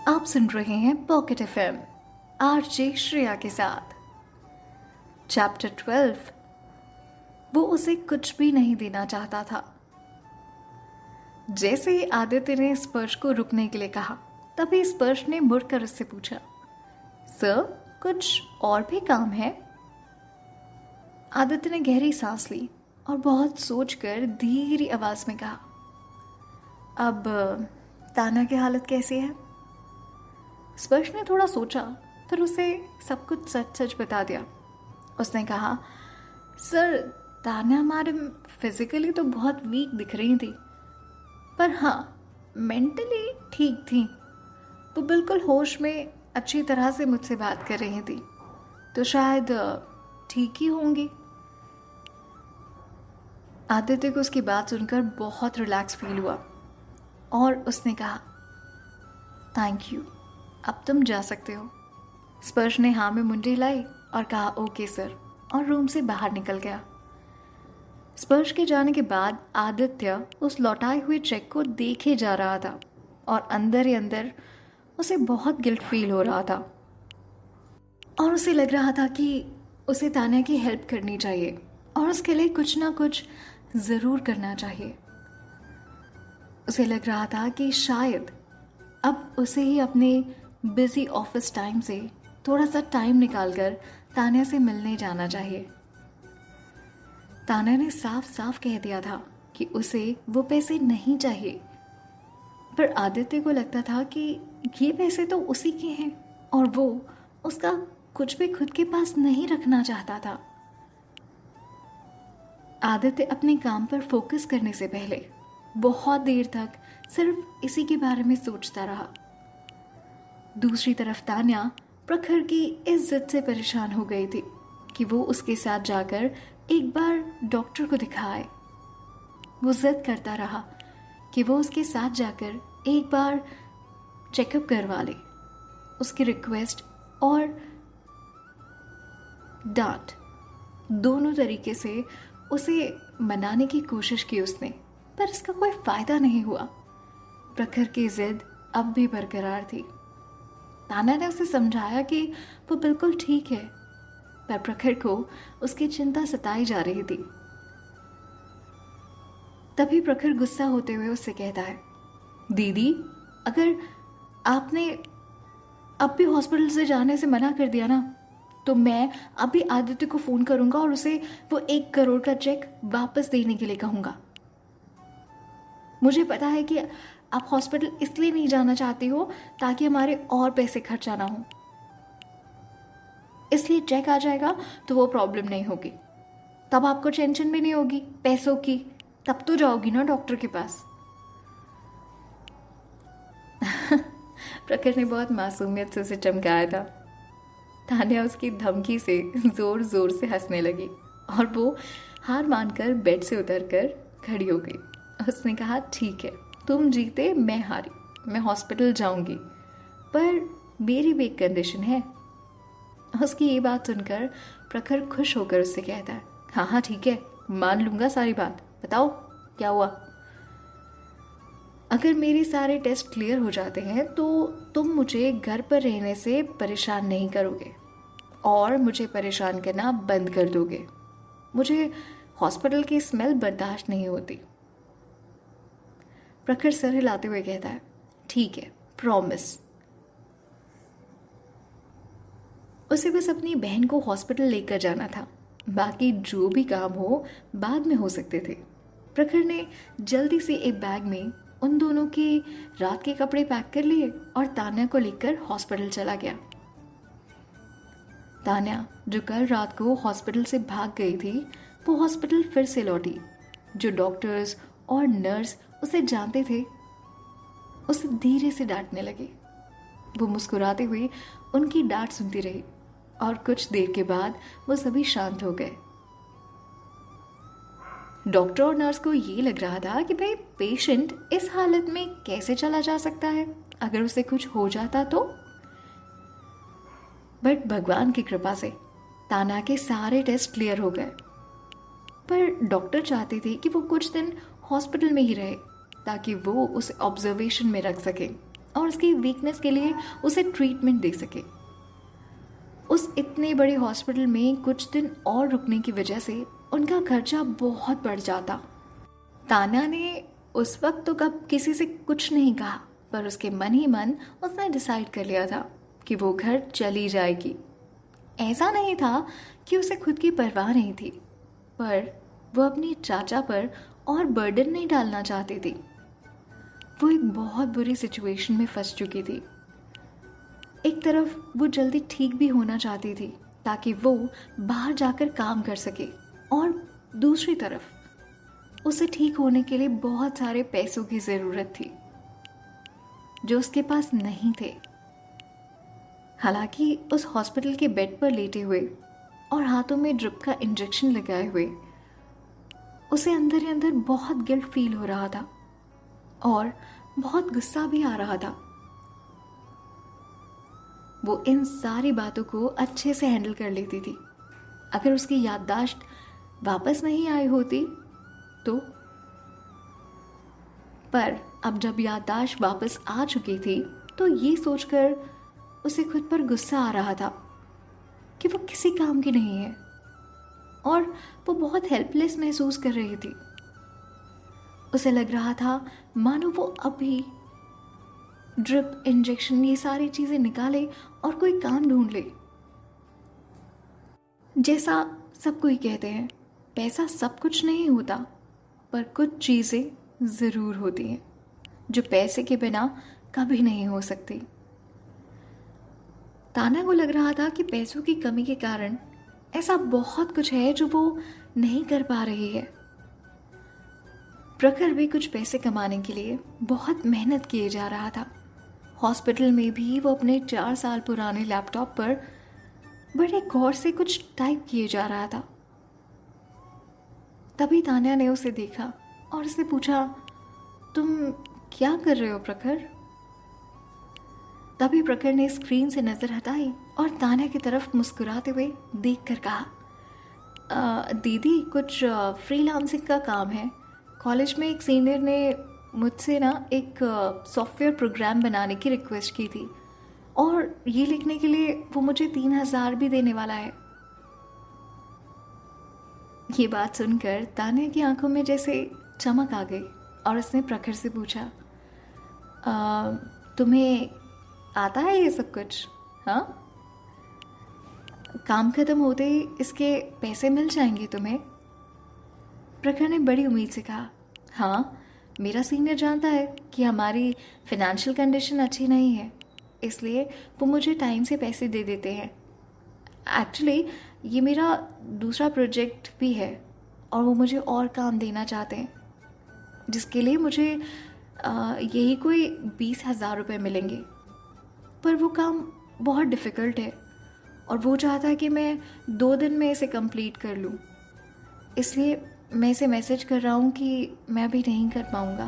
आप सुन रहे हैं पॉकेट एफएम आरजे श्रेया के साथ। चैप्टर 12। वो उसे कुछ भी नहीं देना चाहता था। जैसे ही आदित्य ने स्पर्श को रुकने के लिए कहा, तभी स्पर्श ने मुड़कर उससे पूछा, सर, कुछ और भी काम है? आदित्य ने गहरी सांस ली और बहुत सोचकर धीरी आवाज में कहा, अब ताना की हालत कैसी है? स्पर्श ने थोड़ा सोचा, फिर उसे सब कुछ सच सच बता दिया। उसने कहा, सर, ताना हमारे फिजिकली तो बहुत वीक दिख रही थी, पर हाँ, मेंटली ठीक थी। वो बिल्कुल होश में अच्छी तरह से मुझसे बात कर रही थी, तो शायद ठीक ही होंगी। आदित्य को उसकी बात सुनकर बहुत रिलैक्स फील हुआ और उसने कहा, थैंक यू, अब तुम जा सकते हो। स्पर्श ने हाँ में मुंडी हिलाई और कहा, ओके सर, और रूम से बाहर निकल गया। स्पर्श के जाने के बाद आदित्य उस लौटाए हुए चेक को देखे जा रहा था और अंदर ही अंदर उसे बहुत गिल्ट फील हो रहा था और उसे लग रहा था कि उसे तान्या की हेल्प करनी चाहिए और उसके लिए कुछ ना कुछ ज़रूर करना चाहिए। उसे लग रहा था कि शायद अब उसे ही अपने बिजी ऑफिस टाइम से थोड़ा सा टाइम निकालकर तान्या से मिलने जाना चाहिए। तान्या ने साफ साफ कह दिया था कि उसे वो पैसे नहीं चाहिए, पर आदित्य को लगता था कि ये पैसे तो उसी के हैं और वो उसका कुछ भी खुद के पास नहीं रखना चाहता था। आदित्य अपने काम पर फोकस करने से पहले बहुत देर तक सिर्फ इसी के बारे में सोचता रहा। दूसरी तरफ तान्या प्रखर की इस जिद से परेशान हो गई थी कि वो उसके साथ जाकर एक बार डॉक्टर को दिखाए। वो जिद करता रहा कि वो उसके साथ जाकर एक बार चेकअप करवा ले। उसकी रिक्वेस्ट और डांट दोनों तरीके से उसे मनाने की कोशिश की उसने, पर इसका कोई फायदा नहीं हुआ। प्रखर की जिद अब भी बरकरार थी। तान्या ने उसे समझाया कि वो बिल्कुल ठीक है, पर प्रखर को उसकी चिंता सताई जा रही थी। तभी प्रखर गुस्सा होते हुए उससे कहता है, दीदी, अगर आपने अब भी हॉस्पिटल से जाने से मना कर दिया ना, तो मैं अभी आदित्य को फोन करूंगा और उसे वो 1 करोड़ का चेक वापस देने के लिए कहूंगा। मुझे पता है कि आप हॉस्पिटल इसलिए नहीं जाना चाहती हो ताकि हमारे और पैसे खर्चा ना हो, इसलिए चेक आ जाएगा तो वो प्रॉब्लम नहीं होगी, तब आपको टेंशन भी नहीं होगी पैसों की, तब तो जाओगी ना डॉक्टर के पास। प्रखर ने बहुत मासूमियत से उसे चमकाया था। तान्या उसकी धमकी से जोर जोर से हंसने लगी और वो हार मानकर बेड से उतरकर खड़ी हो गई। उसने कहा, ठीक है, तुम जीते, मैं हारी, मैं हॉस्पिटल जाऊंगी, पर मेरी भी एक कंडीशन है। उसकी ये बात सुनकर प्रखर खुश होकर उससे कहता है, हाँ हाँ ठीक है, मान लूंगा सारी बात, बताओ क्या हुआ। अगर मेरे सारे टेस्ट क्लियर हो जाते हैं तो तुम मुझे घर पर रहने से परेशान नहीं करोगे और मुझे परेशान करना बंद कर दोगे। मुझे हॉस्पिटल की स्मेल बर्दाश्त नहीं होती। प्रखर सर हिलाते हुए कहता है, ठीक है, प्रॉमिस। उसे बस अपनी बहन को हॉस्पिटल लेकर जाना था, बाकी जो भी काम हो बाद में हो सकते थे। प्रखर ने जल्दी से एक बैग में उन दोनों के रात के कपड़े पैक कर लिए और तान्या को लेकर हॉस्पिटल चला गया। तान्या, जो कल रात को हॉस्पिटल से भाग गई थी, वो हॉस्पिटल फिर से लौटी। जो डॉक्टर्स और नर्स उसे जानते थे, उसे धीरे से डांटने लगे। वो मुस्कुराते हुए उनकी डांट सुनती रही और कुछ देर के बाद वो सभी शांत हो गए। डॉक्टर और नर्स को ये लग रहा था कि भाई, पेशेंट इस हालत में कैसे चला जा सकता है, अगर उसे कुछ हो जाता तो। बट भगवान की कृपा से तान्या के सारे टेस्ट क्लियर हो गए, पर डॉक्टर चाहते थे कि वो कुछ दिन हॉस्पिटल में ही रहे ताकि वो उसे ऑब्जर्वेशन में रख सके और उसकी वीकनेस के लिए उसे ट्रीटमेंट दे सके। उस इतने बड़े हॉस्पिटल में कुछ दिन और रुकने की वजह से उनका खर्चा बहुत बढ़ जाता। तान्या ने उस वक्त तो कब किसी से कुछ नहीं कहा, पर उसके मन ही मन उसने डिसाइड कर लिया था कि वो घर चली जाएगी। ऐसा नहीं था कि उसे खुद की परवाह नहीं थी, पर वो अपनी चाचा पर और बर्डन नहीं डालना चाहती थी। वो एक बहुत बुरी सिचुएशन में फंस चुकी थी। एक तरफ वो जल्दी ठीक भी होना चाहती थी ताकि वो बाहर जाकर काम कर सके, और दूसरी तरफ उसे ठीक होने के लिए बहुत सारे पैसों की ज़रूरत थी जो उसके पास नहीं थे। हालांकि उस हॉस्पिटल के बेड पर लेटे हुए और हाथों में ड्रिप का इंजेक्शन लगाए हुए उसे अंदर ही अंदर बहुत गिल्ट फील हो रहा था और बहुत गुस्सा भी आ रहा था। वो इन सारी बातों को अच्छे से हैंडल कर लेती थी। अगर उसकी याददाश्त वापस नहीं आई होती तो, पर अब जब याददाश्त वापस आ चुकी थी तो ये सोचकर उसे खुद पर गुस्सा आ रहा था कि वो किसी काम की नहीं है और वो बहुत हेल्पलेस महसूस कर रही थी। उसे लग रहा था मानो वो अभी ड्रिप, इंजेक्शन, ये सारी चीज़ें निकाले और कोई काम ढूंढ ले। जैसा सब कोई कहते हैं, पैसा सब कुछ नहीं होता, पर कुछ चीज़ें ज़रूर होती हैं जो पैसे के बिना कभी नहीं हो सकती। तान्या को लग रहा था कि पैसों की कमी के कारण ऐसा बहुत कुछ है जो वो नहीं कर पा रही है। प्रखर भी कुछ पैसे कमाने के लिए बहुत मेहनत किए जा रहा था। हॉस्पिटल में भी वो अपने 4 साल पुराने लैपटॉप पर बड़े गौर से कुछ टाइप किए जा रहा था। तभी तान्या ने उसे देखा और उससे पूछा, तुम क्या कर रहे हो प्रखर? तभी प्रखर ने स्क्रीन से नजर हटाई और तान्या की तरफ मुस्कुराते हुए देखकर कहा, दीदी कुछ फ्रीलांसिंग का काम है। कॉलेज में एक सीनियर ने मुझसे ना एक सॉफ्टवेयर प्रोग्राम बनाने की रिक्वेस्ट की थी और ये लिखने के लिए वो मुझे 3,000 भी देने वाला है। ये बात सुनकर तान्या की आंखों में जैसे चमक आ गई और उसने प्रखर से पूछा, तुम्हें आता है ये सब कुछ? हाँ, काम खत्म होते ही इसके पैसे मिल जाएंगे तुम्हें? प्रखर ने बड़ी उम्मीद से कहा, हाँ, मेरा सीनियर जानता है कि हमारी फिनेंशियल कंडीशन अच्छी नहीं है, इसलिए वो मुझे टाइम से पैसे दे देते हैं। एक्चुअली ये मेरा दूसरा प्रोजेक्ट भी है और वो मुझे और काम देना चाहते हैं, जिसके लिए मुझे यही कोई 20,000 रुपये मिलेंगे। पर वो काम बहुत डिफ़िकल्ट है और वो चाहता है कि मैं 2 दिन में इसे कंप्लीट कर लूँ, इसलिए मैं इसे मैसेज कर रहा हूँ कि मैं अभी नहीं कर पाऊँगा।